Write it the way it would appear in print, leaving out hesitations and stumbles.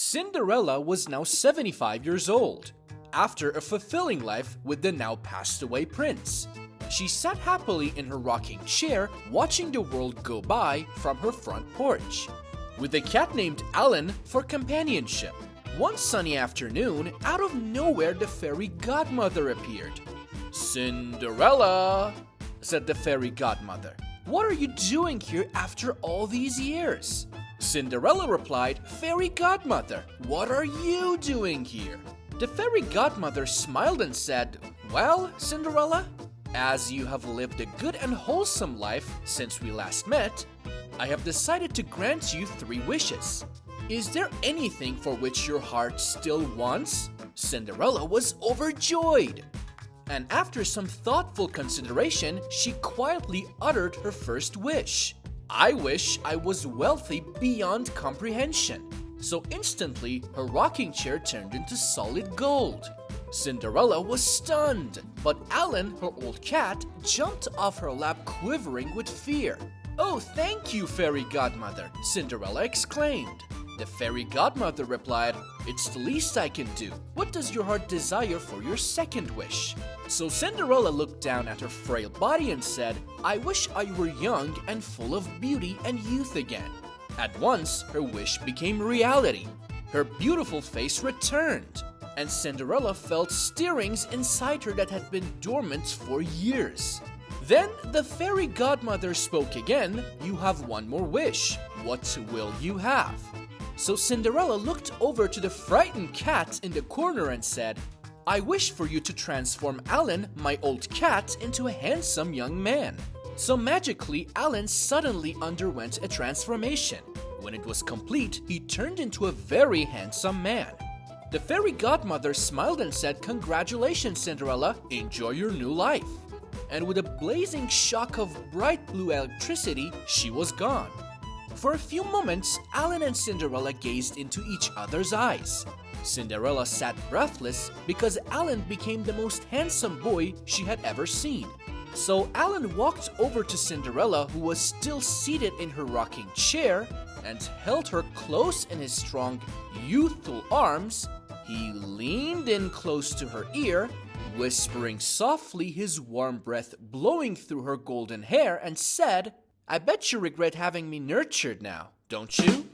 Cinderella was now 75 years old, after a fulfilling life with the now passed away prince. She sat happily in her rocking chair, watching the world go by from her front porch, with a cat named Alan for companionship. One sunny afternoon, out of nowhere the fairy godmother appeared. "Cinderella," said the fairy godmother, "what are you doing here after all these years?" Cinderella replied, "Fairy godmother, what are you doing here?" The fairy godmother smiled and said, "Well, Cinderella, as you have lived a good and wholesome life since we last met, I have decided to grant you 3 wishes. Is there anything for which your heart still wants?" Cinderella was overjoyed, and after some thoughtful consideration, she quietly uttered her first wish. "I wish I was wealthy beyond comprehension." So instantly, her rocking chair turned into solid gold. Cinderella was stunned, but Alan, her old cat, jumped off her lap quivering with fear. "Oh, thank you, fairy godmother," Cinderella exclaimed. The fairy godmother replied, "It's the least I can do. What does your heart desire for your second wish?" So Cinderella looked down at her frail body and said, "I wish I were young and full of beauty and youth again." At once, her wish became reality. Her beautiful face returned, and Cinderella felt stirrings inside her that had been dormant for years. Then the fairy godmother spoke again. "You have one more wish. What will you have?" So Cinderella looked over to the frightened cat in the corner and said, "I wish for you to transform Alan, my old cat, into a handsome young man." So magically, Alan suddenly underwent a transformation. When it was complete, he turned into a very handsome man. The fairy godmother smiled and said, "Congratulations, Cinderella, enjoy your new life." And with a blazing shock of bright blue electricity, she was gone. For a few moments, Alan and Cinderella gazed into each other's eyes. Cinderella sat breathless because Alan became the most handsome boy she had ever seen. So Alan walked over to Cinderella, who was still seated in her rocking chair, and held her close in his strong, youthful arms. He leaned in close to her ear, whispering softly, his warm breath blowing through her golden hair, and said, "I bet you regret having me nurtured now, don't you?"